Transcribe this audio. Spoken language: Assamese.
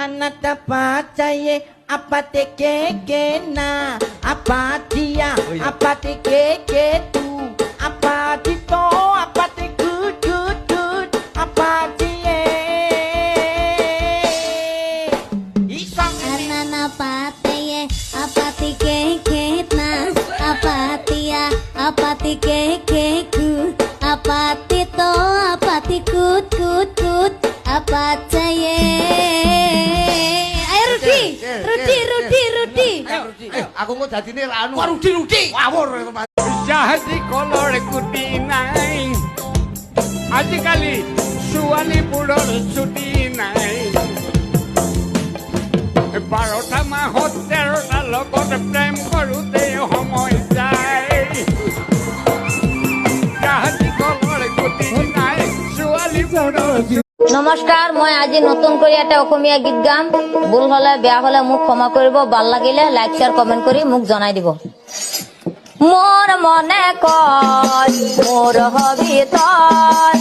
anak dapat saya apa teke na apa dia apa teke tu apa tito apa te good apa dia isang Anana pateye apati keketna apatia apati kekeku apati to apati kut apacaye. Ayo Rudi. Ayo, aku kok dadine anu. Wah, Rudi. Ngawur. Jahazi color kuti নাই আজিকালি ছোৱালীবোৰৰ ছুটি নাই 12টা মাহত 13টা লগত প্ৰেম কৰোঁতে সময় যায় জাহাজী কলৰ kuti নাই ছোৱালীবোৰৰ নমস্কাৰ মই আজি নতুন কৰি এটা অসমীয়া গীত গাম ভুল হলে বেয়া হলে মোক ক্ষমা কৰিব ভাল লাগিলে লাইক শেয়াৰ কমেন্ট কৰি মোক জনাই দিব মোৰ মনে কয় মোৰ হবি তই